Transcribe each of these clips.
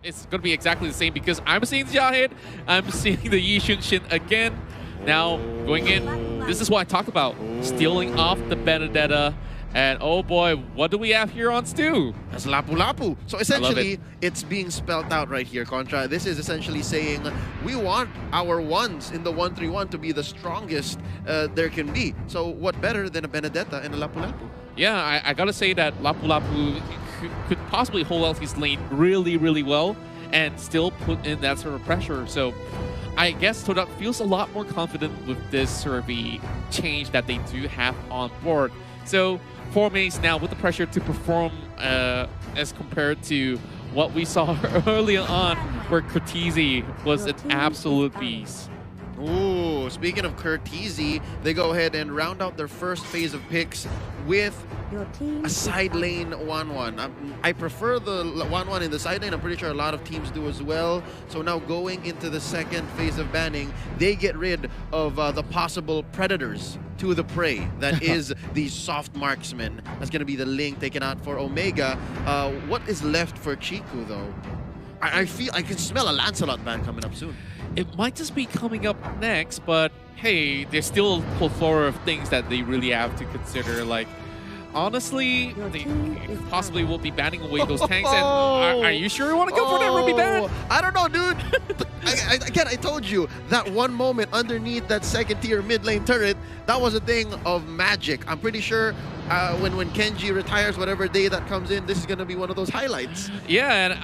it's going to be exactly the same because I'm seeing Jahed, I'm seeing the Yi Shin again. Now, going in, this is what I talked about, stealing off the Benedetta. And oh boy, what do we have here on Stu? That's Lapu Lapu. So essentially, it's being spelled out right here, Contra. This is essentially saying we want our ones in the 1-3-1 to be the strongest there can be. So what better than a Benedetta and a Lapu Lapu? Yeah, I gotta say that Lapu Lapu could possibly hold out his lane really, really well and still put in that sort of pressure. So I guess Todak feels a lot more confident with this sort of a change that they do have on board. So Burmese now with the pressure to perform as compared to what we saw earlier on where Cortese was an absolute beast. Ooh, speaking of Cortese, they go ahead and round out their first phase of picks with a side lane 1-1. I prefer the 1-1 in the side lane. I'm pretty sure a lot of teams do as well. So now going into the second phase of banning, they get rid of the possible predators to the prey. That is the soft marksman. That's going to be the link taken out for Omega. What is left for Chiku, though? I feel I can smell a Lancelot ban coming up soon. It might just be coming up next, but hey, there's still a plethora of things that they really have to consider. Like, honestly, they possibly will be banning away those tanks. And are you sure you want to go for that Ruby ban? I don't know, dude. Again, I told you, that one moment underneath that second tier mid lane turret, that was a thing of magic. I'm pretty sure when Kenji retires, whatever day that comes in, this is going to be one of those highlights. Yeah, and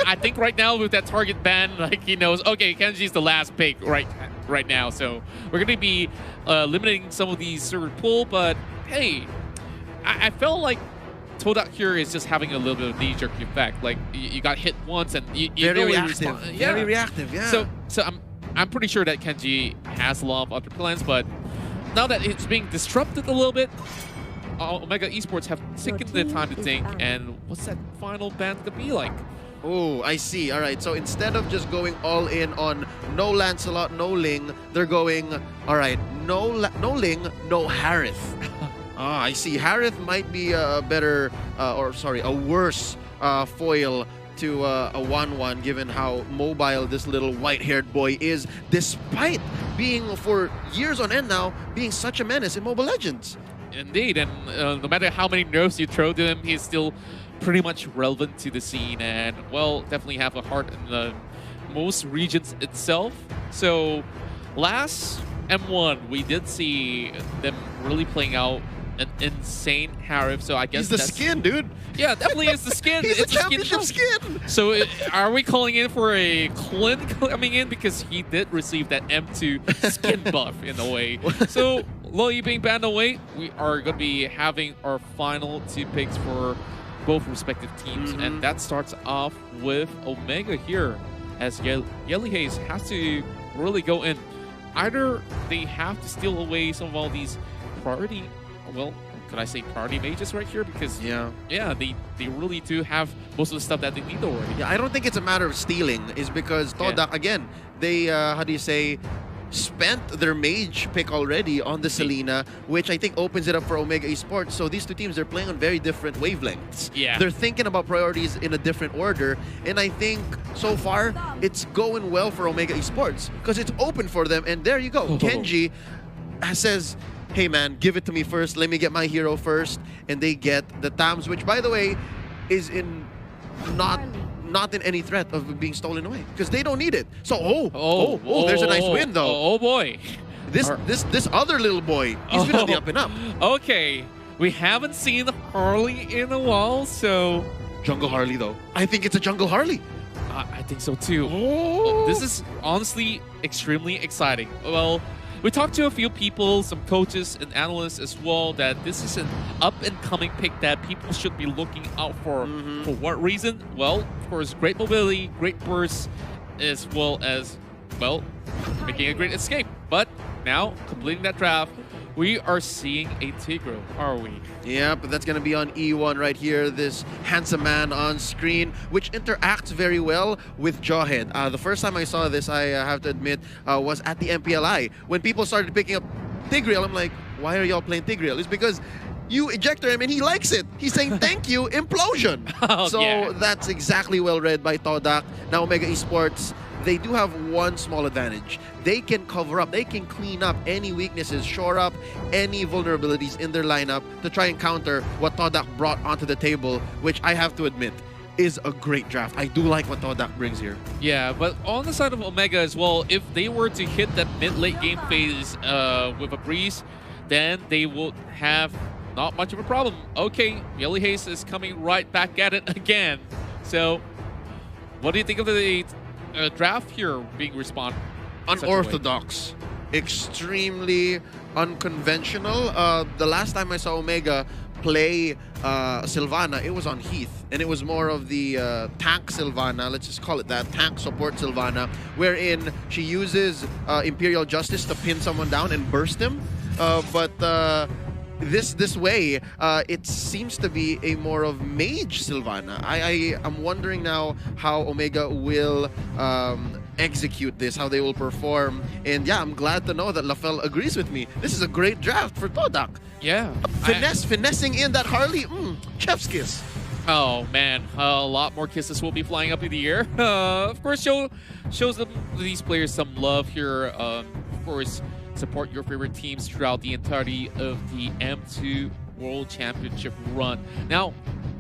I think right now with that target ban, like he knows, okay, Kenji's the last pick right now. So we're going to be limiting some of these sort of pull, but hey, I felt like Todak here is just having a little bit of knee-jerk effect. Like you got hit once and you very know reactive. Yeah. Very reactive, yeah. So I'm pretty sure that Kenji has a lot of other plans, but now that it's being disrupted a little bit, Omega Esports have taken the time to think, and what's that final ban gonna be like? Oh, I see. All right. So instead of just going all in on no Lancelot, no Ling, they're going, all right, no Ling, no Harith. Ah, I see. Harith might be a better, a worse foil to a 1-1, given how mobile this little white-haired boy is, despite being, for years on end now, being such a menace in Mobile Legends. Indeed, and no matter how many nerfs you throw to him, he's still pretty much relevant to the scene and, well, definitely have a heart in the most regions itself. So last M1, we did see them really playing out an insane Harith, so I guess he's the skin, dude. Yeah, definitely is the skin. He's it's a championship skin. So are we calling in for a Clint coming in? Because he did receive that M2 skin buff in a way. So Loyi being banned away, we are going to be having our final 2 picks for both respective teams. And that starts off with Omega here, as Yelly Hayes has to really go in. Either they have to steal away some of all these priority, well, could I say priority mages right here? Because yeah, they really do have most of the stuff that they need already. Yeah, I don't think it's a matter of stealing. It's because Todak, again, they, how do you say, spent their mage pick already on the Selena, which I think opens it up for Omega Esports. So these two teams, they're playing on very different wavelengths. Yeah. They're thinking about priorities in a different order. And I think so far, it's going well for Omega Esports because it's open for them. And there you go. Kenji says, hey man, give it to me first. Let me get my hero first. And they get the Tams, which by the way, is in not in any threat of being stolen away because they don't need it. So there's a nice win though. Oh boy, this other little boy, he's been on the up and up. Okay, we haven't seen Harley in a while, so Jungle Harley though. I think it's a Jungle Harley. I think so too. This is honestly extremely exciting. Well, we talked to a few people, some coaches and analysts as well, that this is an up-and-coming pick that people should be looking out for. For what reason? Well, of course, great mobility, great burst, as well as, well, making a great escape. But now, completing that draft, we are seeing a Tigro, are we? Yeah, but that's going to be on E1 right here, this handsome man on screen, which interacts very well with Jawhead. The first time I saw this, I have to admit, was at the MPLI. When people started picking up Tigreal, I'm like, why are y'all playing Tigreal? It's because you ejector him and he likes it. He's saying thank you, implosion. Oh, so yeah. that's exactly well read by Todak. Now Omega Esports, they do have one small advantage. They can cover up, they can clean up any weaknesses, shore up any vulnerabilities in their lineup to try and counter what Todak brought onto the table, which I have to admit is a great draft. I do like what Todak brings here. Yeah, but on the side of Omega as well, if they were to hit that mid-late game phase with a breeze, then they will have not much of a problem. Okay, Yelly Haze is coming right back at it again. So, what do you think of the draft here being responded? Unorthodox, extremely unconventional. The last time I saw Omega play Sylvana, it was on Heath, and it was more of the tank Sylvana, let's just call it that, tank support Sylvana, wherein she uses Imperial Justice to pin someone down and burst him. This way, it seems to be a more of mage Sylvana. I'm wondering now how Omega will execute this, how they will perform. And yeah, I'm glad to know that Lafel agrees with me. This is a great draft for Todak. Yeah. Finessing in that Harley, chef's kiss. Oh man, a lot more kisses will be flying up in the air. Of course, shows these players some love here. Of course, support your favorite teams throughout the entirety of the M2 World Championship run. Now,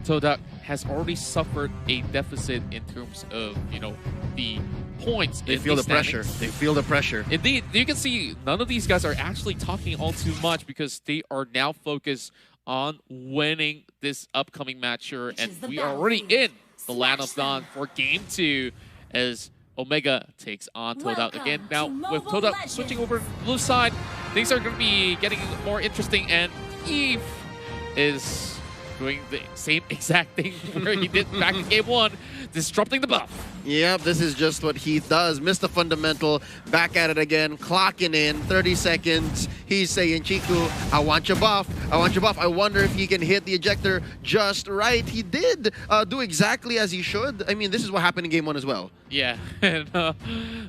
Todak has already suffered a deficit in terms of, you know, the points. They feel the pressure. They feel the pressure. Indeed, you can see none of these guys are actually talking all too much because they are now focused on winning this upcoming match here, and we are already in the Land of Dawn for Game 2 as Omega takes on Todak again. Now, with Todak switching over to the blue side, things are going to be getting more interesting, and Eve is doing the same exact thing where he did back in Game 1, disrupting the buff. Yep, this is just what Heath does. Missed the fundamental, back at it again, clocking in, 30 seconds. He's saying, Chiku, I want your buff. I want your buff. I wonder if he can hit the ejector just right. He did do exactly as he should. I mean, this is what happened in Game 1 as well. Yeah, and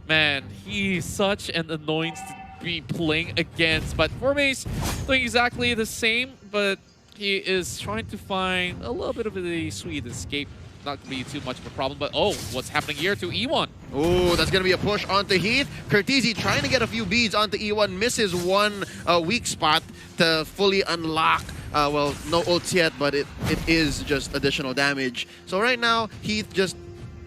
man, he's such an annoyance to be playing against. But Burmese doing exactly the same, but he is trying to find a little bit of a sweet escape. Not going to be too much of a problem, but oh, what's happening here to E1? Oh, that's going to be a push onto Heath. Curtizi trying to get a few beads onto E1, misses one weak spot to fully unlock. Well, no ults yet, but it is just additional damage. So right now, Heath just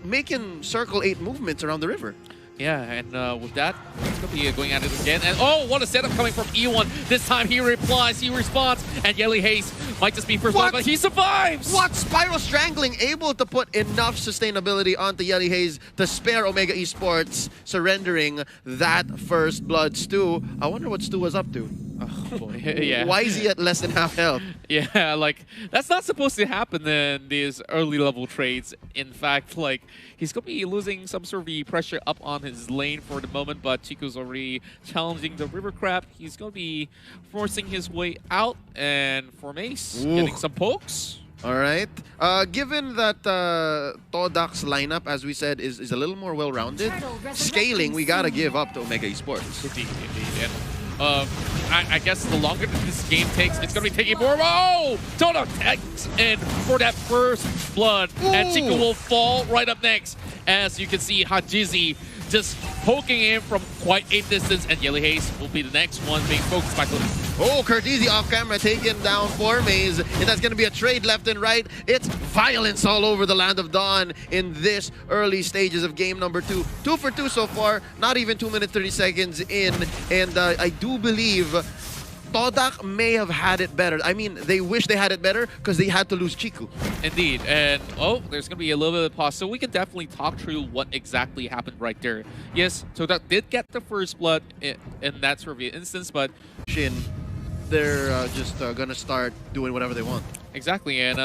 making circle 8 movements around the river. Yeah, and with that, he's going to be going at it again. And oh, what a setup coming from E1. This time he replies, he responds, and Yelly Haze might just be first blood, but he survives! What? Spiral Strangling able to put enough sustainability onto Yelly Haze to spare Omega Esports, surrendering that first blood. Stu, I wonder what Stu was up to. Oh boy, yeah. Why is he at less than half health? Yeah, like, that's not supposed to happen in these early level trades. In fact, like, he's going to be losing some sort of the pressure up on his lane for the moment, but Chico's already challenging the River Crab. He's going to be forcing his way out, and Burmese getting some pokes. All right. Given that Todak's lineup, as we said, is a little more well-rounded, scaling, we got to give up to Omega Esports. Indeed, indeed. And, I guess the longer this game takes, it's going to be taking more. Oh! Todak takes in for that first blood. Ooh. And Chico will fall right up next. As you can see, Hajizi just poking him from quite a distance. And Yelly Haze will be the next one being focused by Todak. Oh, Curtizi off camera taking down Burmese, and that's going to be a trade left and right. It's violence all over the Land of Dawn in this early stages of game number 2. 2 for 2 so far, not even 2 minutes 30 seconds in, and I do believe Todak may have had it better. I mean, they wish they had it better because they had to lose Chiku. Indeed, and oh, there's going to be a little bit of pause, so we can definitely talk through what exactly happened right there. Yes, Todak did get the first blood in that sort of instance, but they're just gonna start doing whatever they want. Exactly, and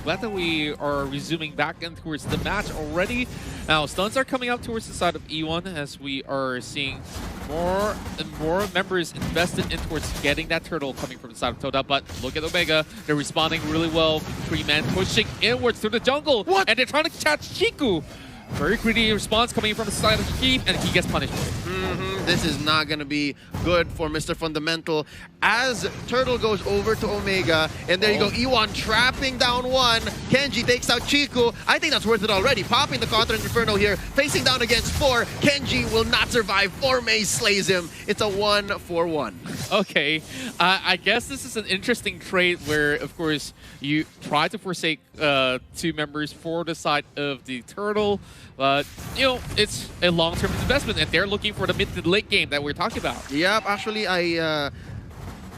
glad that we are resuming back in towards the match already. Now, stuns are coming up towards the side of E1 as we are seeing more and more members invested in towards getting that turtle coming from the side of Todak. But look at Omega, they're responding really well. 3-man pushing inwards through the jungle, and they're trying to catch Chiku. Very greedy response coming from the side of Keith, and he gets punished for it. this is not going to be good for Mr. Fundamental. As Turtle goes over to Omega, and there you go, Ewan trapping down one. Kenji takes out Chiku. I think that's worth it already. Popping the Counter Inferno here, facing down against 4. Kenji will not survive. Formase slays him. It's a 1-for-1. Okay, I guess this is an interesting trade where, of course, you try to forsake 2 members for the side of the Turtle, but, you know, it's a long-term investment, and they're looking for the mid to late game that we're talking about. Yep, actually, I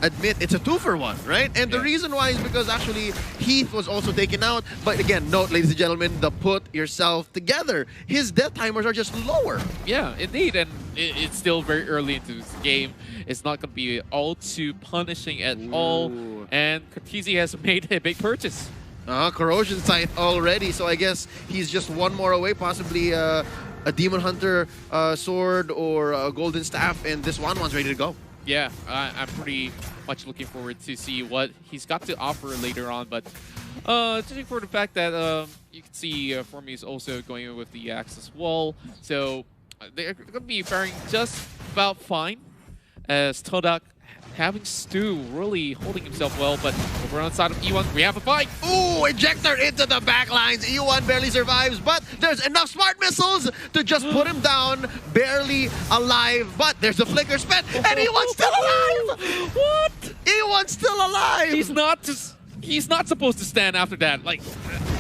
admit it's a 2-for-1, right? And the reason why is because actually Heath was also taken out. But again, note, ladies and gentlemen, the put yourself together. His death timers are just lower. Yeah, indeed, and it's still very early into this game. It's not going to be all too punishing at all. And Cortese has made a big purchase. Corrosion Sight already, so I guess he's just one more away, possibly a Demon Hunter sword or a Golden Staff, and this one's ready to go. Yeah, I'm pretty much looking forward to see what he's got to offer later on. But judging for the fact that you can see Formase also going in with the Access Wall, so they're going to be faring just about fine. As Todak having Stu really holding himself well, but over on the side of E1, we have a fight. Ooh, ejector into the back lines. E1 barely survives, but there's enough smart missiles to just put him down. Barely alive, but there's a flicker spent, and E1's still alive! What? E1's still alive! He's not supposed to stand after that. Like,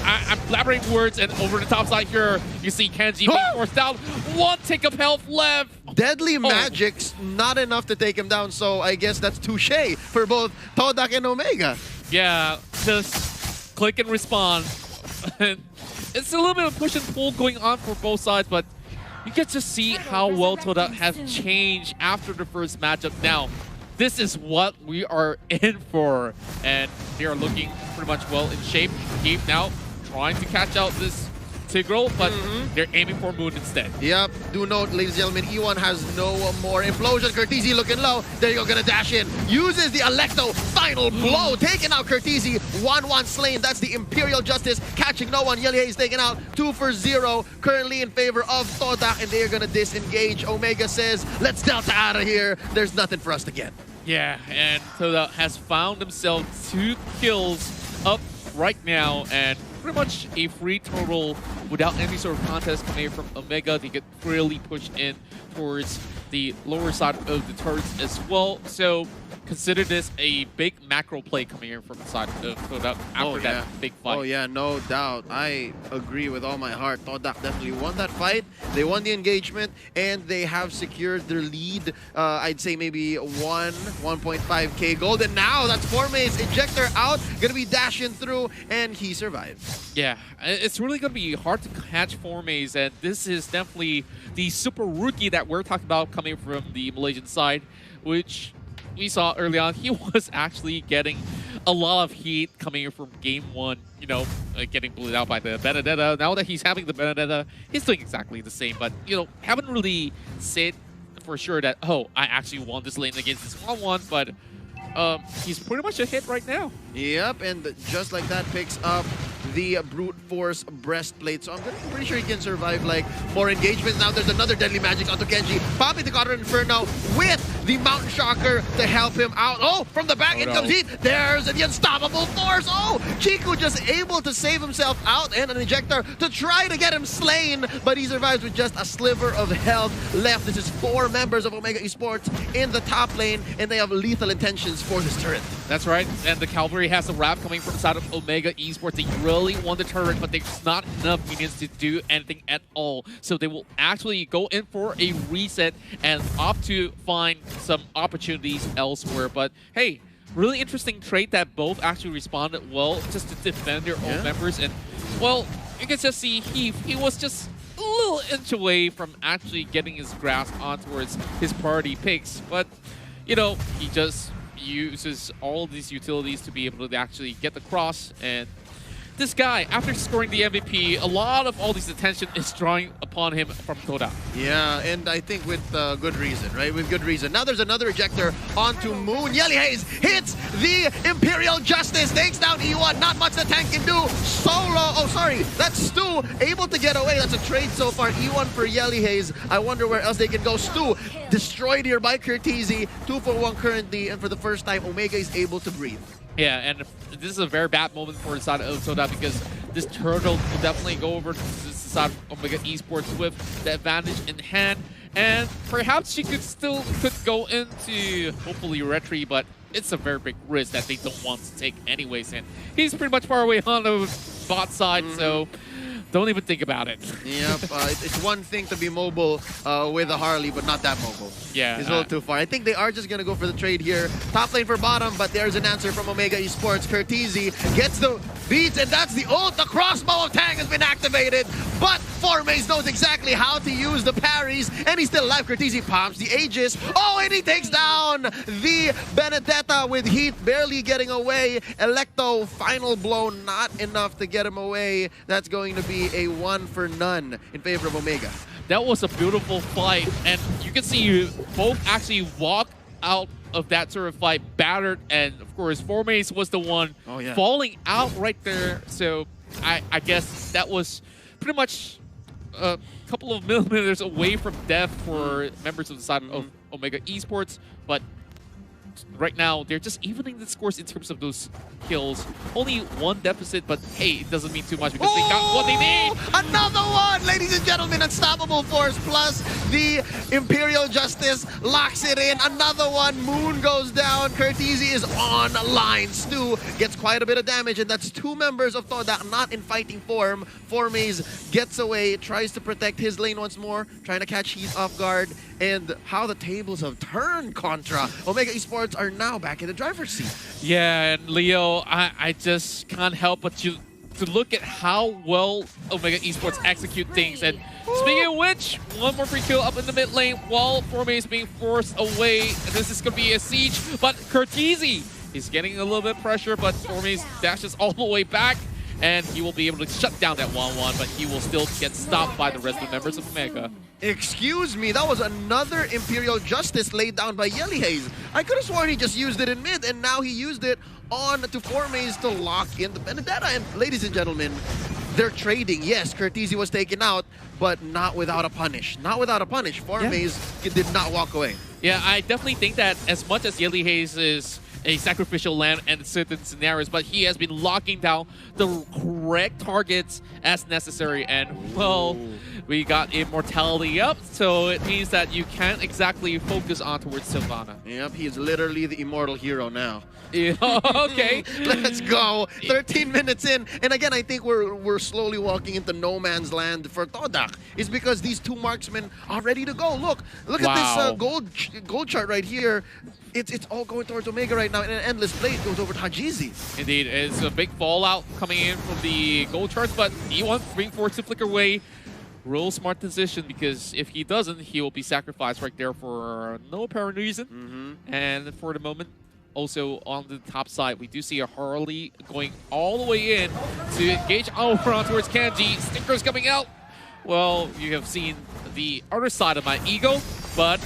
I'm blabbering words, and over the top side here, you see Kenji being forced down. 1 tick of health left. Deadly Magic's not enough to take him down, so I guess that's touche for both Todak and Omega. Yeah, just click and respond. It's a little bit of push and pull going on for both sides, but you get to see how well Todak has changed after the first matchup. Now, this is what we are in for, and they are looking pretty much well in shape. Keep now trying to catch out this Tigreal, but they're aiming for Moon instead. Yep. Do note, ladies and gentlemen, E1 has no more implosion. Cortese looking low. There you go, gonna dash in. Uses the Electo. Final blow. Taking out Cortese. 1-1 slain. That's the Imperial Justice. Catching no one. Yelly is taken out. 2-for-0. Currently in favor of Todak, and they are gonna disengage. Omega says, let's Delta out of here. There's nothing for us to get. Yeah, and Todak has found himself 2 kills up right now, and pretty much a free total without any sort of contest coming from Omega. They get really pushed in towards the lower side of the turrets as well. So consider this a big macro play coming in from the side of Todak after that big fight. Oh yeah, no doubt. I agree with all my heart. Todak definitely won that fight. They won the engagement, and they have secured their lead. I'd say maybe 1.5k gold. And now that's Formase. Ejector out, gonna be dashing through, and he survives. Yeah, it's really gonna be hard to catch Formase, and this is definitely the super rookie that we're talking about coming from the Malaysian side, which we saw early on. He was actually getting a lot of heat coming in from game 1, you know, getting blew out by the Benedetta. Now that he's having the Benedetta, he's doing exactly the same, but, you know, haven't really said for sure that, oh, I actually won this lane against this 1-1, but he's pretty much a hit right now. Yep, and just like that picks up the Brute Force Breastplate. So I'm pretty sure he can survive like more engagements. Now there's another Deadly Magic onto Kenji. Popping the Counter Inferno with the Mountain Shocker to help him out. Oh, from the back, in comes Heat. There's the Unstoppable Force. Oh, Chiku just able to save himself out, and an Ejector to try to get him slain, but he survives with just a sliver of health left. This is 4 members of Omega Esports in the top lane, and they have lethal intentions for this turret. That's right, and the Cavalry has a wrap coming from the side of Omega Esports. They really want the turret, but there's not enough minions to do anything at all. So they will actually go in for a reset and opt to find some opportunities elsewhere. But hey, really interesting trait that both actually responded well just to defend their own members. And well, you can just see he was just a little inch away from actually getting his grasp on towards his priority picks. But, you know, he just uses all these utilities to be able to actually get the cross, and this guy, after scoring the MVP, a lot of all this attention is drawing upon him from Todak. Yeah, and I think with good reason, right? With good reason. Now there's another ejector onto Moon. Yelly Haze hits the Imperial Justice, takes down E1. Not much the tank can do. Solo, oh sorry, that's Stu able to get away. That's a trade so far. E1 for Yelly Haze. I wonder where else they can go. Stu destroyed here by Curtizi. 2 for 1 currently, and for the first time, Omega is able to breathe. Yeah, and this is a very bad moment for the side of Todak because this turtle will definitely go over to the side of Omega Esports with the advantage in hand. And perhaps she could go into hopefully retry, but it's a very big risk that they don't want to take anyways. And he's pretty much far away on the bot side, so don't even think about it. Yep, it's one thing to be mobile with a Harley, but not that mobile. Yeah. It's a little too far. I think they are just going to go for the trade here. Top lane for bottom, but there's an answer from Omega Esports. Curtizi gets the beats, and that's the ult. The crossbow of Tang has been activated, but Formaze knows exactly how to use the parries, and he's still alive. Curtizi pops the Aegis. Oh, and he takes down the Benedetta with Heat barely getting away. Electo, final blow, not enough to get him away. That's going to be a 1 for none in favor of Omega. That was a beautiful fight, and you can see you both actually walk out of that sort of fight battered, and of course Formaze was the one falling out right there. So I guess that was pretty much a couple of millimeters away from death for members of the side of Omega Esports, but right now they're just evening the scores in terms of those kills. Only 1 deficit, but hey, it doesn't mean too much because they got what they need. Another one, ladies and gentlemen. Unstoppable Force plus the Imperial Justice locks it in. Another one. Moon goes down. Curtizi is online. Stu gets quite a bit of damage, and that's 2 members of Todak not in fighting form. Formaze gets away, tries to protect his lane once more, trying to catch Heat off guard. And how the tables have turned, Contra. Omega Esports are now back in the driver's seat. Yeah, and Leo, I just can't help but to look at how well Omega Esports execute things. And speaking of which, 1 more free kill up in the mid lane while Formaze is being forced away. This is going to be a siege, but Curtizi is getting a little bit of pressure, but Formaze dashes all the way back. And he will be able to shut down that 1-1, but he will still get stopped by the rest of the members of Omega. Excuse me, that was another Imperial Justice laid down by Yelly Haze. I could have sworn he just used it in mid, and now he used it on to Formaze to lock in the Benedetta. And ladies and gentlemen, they're trading. Yes, Curtizi was taken out, but not without a punish. Not without a punish. Formaze did not walk away. Yeah, I definitely think that as much as Yelly Haze is a sacrificial lamb in certain scenarios, but he has been locking down the correct targets as necessary. And, well, we got immortality up, so it means that you can't exactly focus on towards Sylvana. Yep, he's literally the immortal hero now. Yeah, okay. Let's go. 13 minutes in. And again, I think we're slowly walking into no man's land for Todak. It's because these 2 marksmen are ready to go. Look at this gold chart right here. It's all going towards Omega right now, and an endless blade goes over to Hajizi. Indeed, it's a big fallout coming in from the gold charts, but E1 being forced to flicker away. Real smart decision, because if he doesn't, he will be sacrificed right there for no apparent reason. And for the moment, also on the top side, we do see a Harley going all the way in to engage over towards Kanji. Stinkers coming out. Well, you have seen the other side of my ego, but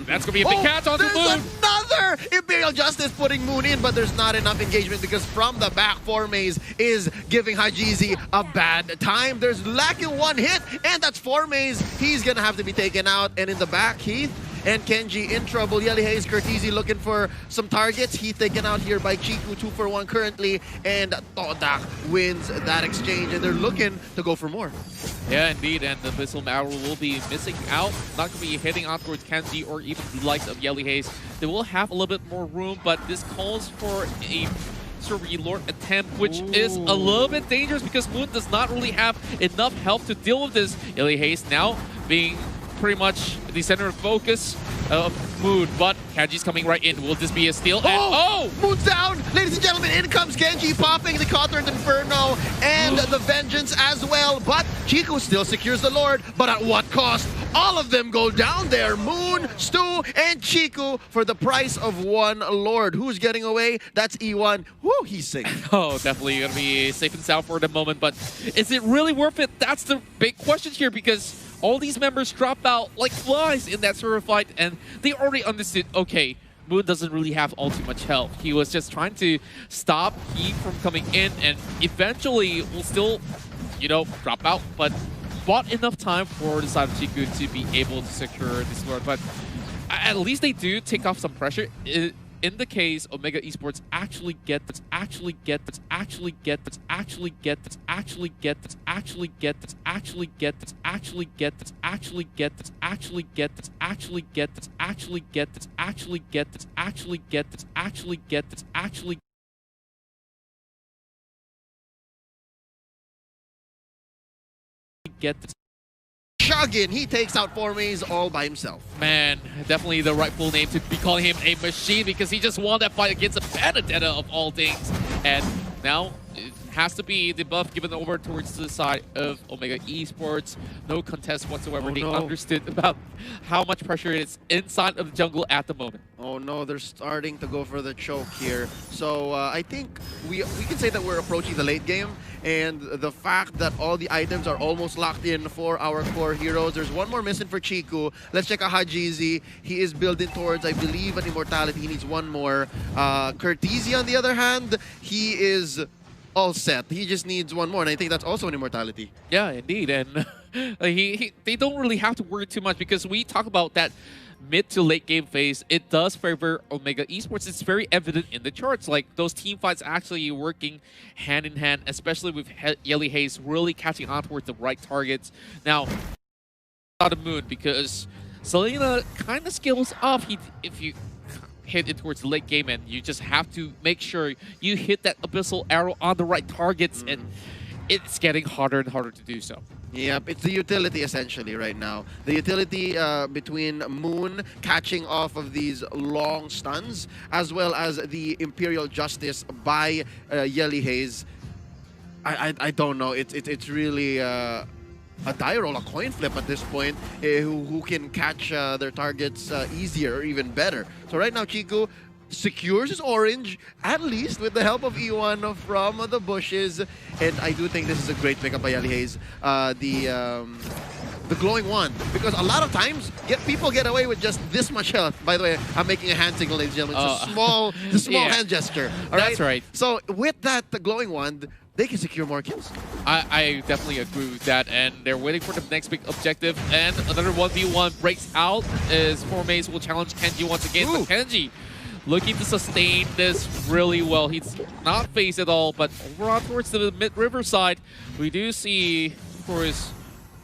that's going to be a big catch on the Moon. There's another Imperial Justice putting Moon in, but there's not enough engagement because from the back, Formaze is giving Hajizi a bad time. There's lacking 1 hit, and that's Formaze. He's going to have to be taken out. And in the back, Heath and Kenji in trouble. Yelly Haze, Curtizi looking for some targets. Heath taken out here by Chiku, 2 for 1 currently, and Todak wins that exchange, and they're looking to go for more. Yeah, indeed, and the Missile Arrow will be missing out. Not going to be hitting out towards Kenji or even the likes of Yelly Haze. They will have a little bit more room, but this calls for a sort of reload attempt, which is a little bit dangerous because Moon does not really have enough health to deal with this. Yelly Haze now being pretty much the center of focus of Moon, but Kenji's coming right in. Will this be a steal? Oh! Moon's down! Ladies and gentlemen, in comes Genji popping the Counter Inferno and the Vengeance as well. But Chico still secures the Lord. But at what cost? All of them go down there. Moon, Stu, and Chico for the price of one Lord. Who's getting away? That's E1. Woo, he's safe. Oh, definitely going to be safe and sound for the moment. But is it really worth it? That's the big question here, because all these members drop out like flies in that sort of fight, and they already understood, okay, Moon doesn't really have all too much health. He was just trying to stop Heat from coming in, and eventually will still, you know, drop out, but bought enough time for the side of Chiku to be able to secure this Lord. But at least they do take off some pressure. In the case Omega Esports actually get this. Shugin, he takes out Burmese all by himself. Man, definitely the rightful name to be calling him a machine, because he just won that fight against a Benedetta of all things. And now it has to be the buff given over towards the side of Omega Esports. No contest whatsoever. They understood about how much pressure is inside of the jungle at the moment. Oh no, they're starting to go for the choke here. So I think we can say that we're approaching the late game, and the fact that all the items are almost locked in for our core heroes. There's one more missing for Chiku. Let's check out Hajizi. He is building towards, I believe, an immortality. He needs one more. Curtisi, on the other hand, he is all set. He just needs one more, and I think that's also an immortality. Yeah, indeed. And they don't really have to worry too much, because we talk about that mid to late game phase. It does favor Omega Esports. It's very evident in the charts. Like, those team fights actually working hand in hand, especially with Yelly Hayes really catching on towards the right targets. Now, out of Moon, because Selena kind of scales up if you hit it towards the late game, and you just have to make sure you hit that abyssal arrow on the right targets, and it's getting harder and harder to do so. Yep, it's the utility essentially right now. The utility between Moon catching off of these long stuns, as well as the Imperial Justice by Yelly Hayes. I don't know. It's really a die roll, a coin flip at this point. Who can catch their targets easier or even better? So right now, Chiku secures his orange, at least with the help of E1 from the bushes. And I do think this is a great pickup by Yelly Hayes. The glowing wand, because a lot of times people get away with just this much health. By the way, I'm making a hand signal, ladies and gentlemen. It's a small hand gesture. All right? That's right. So with that, the glowing wand, they can secure more kills. I definitely agree with that, and they're waiting for the next big objective. And another 1v1 breaks out as Burmese will challenge Kenji once again. But Kenji looking to sustain this really well. He's not phased at all, but overall towards the mid-river side, we do see, of course,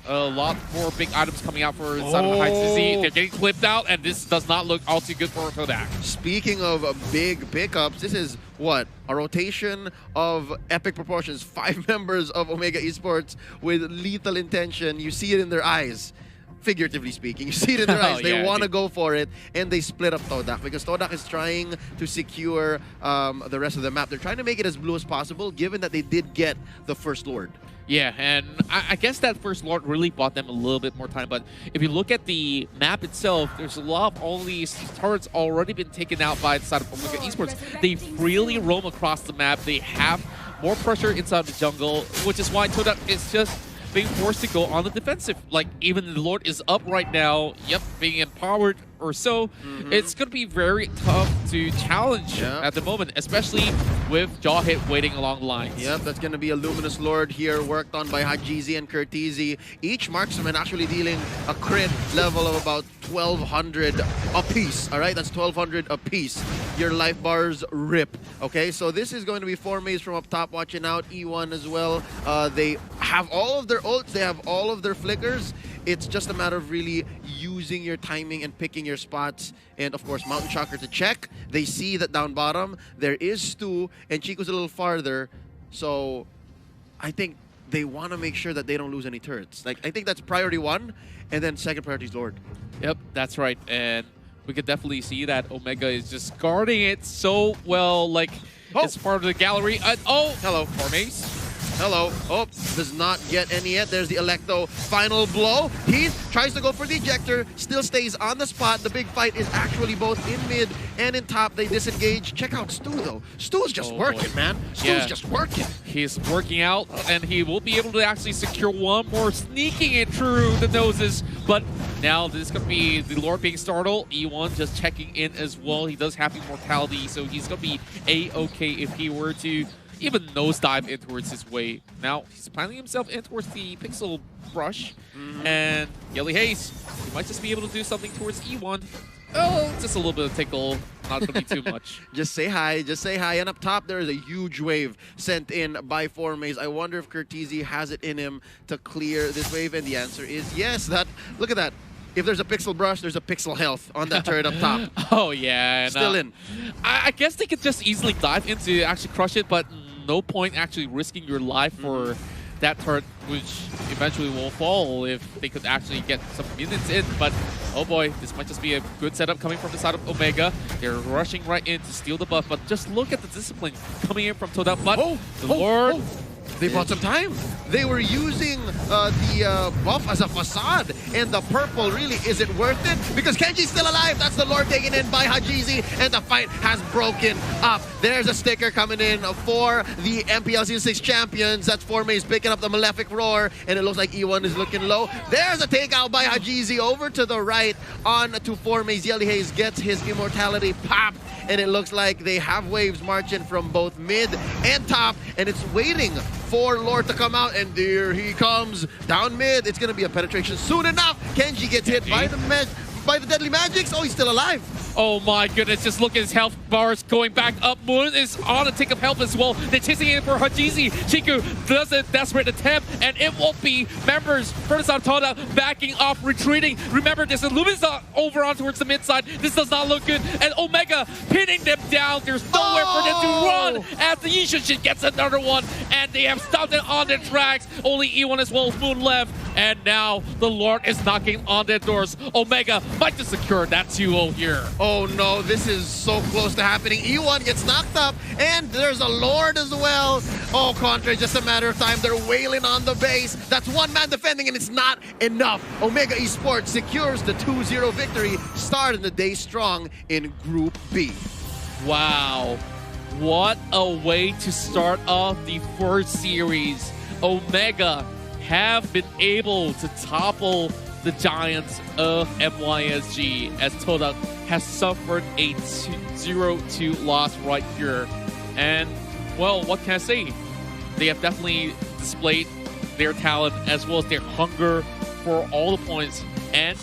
a lot more big items coming out for the side of the Heights. They're getting clipped out, and this does not look all too good for Todak. Speaking of big pickups, this is what? A rotation of epic proportions. 5 members of Omega Esports with lethal intention. You see it in their eyes. Figuratively speaking, you see it in their eyes. They want to go for it, and they split up Todak, because Todak is trying to secure the rest of the map. They're trying to make it as blue as possible, given that they did get the first Lord. Yeah, and I guess that first Lord really bought them a little bit more time. But if you look at the map itself, there's a lot of all these turrets already been taken out by the side of Omega Esports. They freely roam across the map. They have more pressure inside the jungle, which is why Todak is just being forced to go on the defensive. Like, even the Lord is up right now, being empowered or so. It's going to be very tough to challenge at the moment, especially with Jawhit waiting along the lines. Yep, that's going to be a Luminous Lord here, worked on by Hajizi and Curtisi. Each marksman actually dealing a crit level of about 1,200 apiece. All right, that's 1,200 apiece. Your life bars rip. Okay, so this is going to be Burmese from up top watching out. E1 as well. They have all of their ults. They have all of their flickers. It's just a matter of really using your timing and picking your spots. And of course, Mountain Shocker to check. They see that down bottom, there is Stu, and Chico's a little farther. So I think they want to make sure that they don't lose any turrets. Like, I think that's priority 1, and then second priority is Lord. Yep, that's right. And we could definitely see that Omega is just guarding it so well, like it's part of the gallery. Hello. Burmese. Hello. Oh, does not get any yet. There's the Electo final blow. He tries to go for the ejector, still stays on the spot. The big fight is actually both in mid and in top. They disengage. Check out Stu, though. Stu's just working, man. Stu's just working. He's working out, and he will be able to actually secure one more, sneaking it through the noses. But now this is going to be the Lord being startled. E1 just checking in as well. He does have immortality, so he's going to be A-okay if he were to even nosedive in towards his way. Now, he's planning himself in towards the Pixel Brush. And Yelly Haze, he might just be able to do something towards E1. Oh, just a little bit of tickle. Not going to be too much. Just say hi. Just say hi. And up top, there is a huge wave sent in by Burmese. I wonder if Curtizi has it in him to clear this wave. And the answer is yes. Look at that. If there's a pixel brush, there's a pixel health on that turret up top. Oh, yeah. Still in. I guess they could just easily dive in to actually crush it, but no point actually risking your life for that turret, which eventually will fall if they could actually get some minutes in. But, oh boy, this might just be a good setup coming from the side of Omega. They're rushing right in to steal the buff, but just look at the discipline coming in from Todak. But the Lord... They bought some time. They were using the buff as a facade, and the purple really isn't worth it because Kenji's still alive. That's the Lord taken in by Hajizi, and the fight has broken up. There's a sticker coming in for the MPL Season 6 champions. That's Burmese picking up the Malefic Roar, and it looks like E1 is looking low. There's a takeout by Hajizi over to the right on to Burmese. Yelly Haze gets his immortality popped, and it looks like they have waves marching from both mid and top, and it's waiting for Lord to come out, and there he comes down mid. It's going to be a penetration soon enough. Kenji gets hit by the deadly magics. Oh, he's still alive. Oh my goodness, just look at his health bars going back up. Moon is on a tick of health as well. They're chasing in for Hajizi. Chiku does a desperate attempt, and it won't be. Members, first on Toda, backing off, retreating. Remember, this Illumin's over on towards the mid side. This does not look good. And Omega pinning them down. There's nowhere for them to run as the Yishushin gets another one, and they have stopped it on their tracks. Only E1 as well as Moon left. And now the Lord is knocking on their doors. Omega might just secure that 2-0 here. Oh no, this is so close to happening. E1 gets knocked up, and there's a Lord as well. Oh, Contra, it's just a matter of time. They're wailing on the base. That's one man defending, and it's not enough. Omega Esports secures the 2-0 victory, starting the day strong in Group B. Wow. What a way to start off the first series. Omega have been able to topple the giants of MYSG as Todak has suffered a 0-2 loss right here. And, well, what can I say? They have definitely displayed their talent as well as their hunger for all the points. And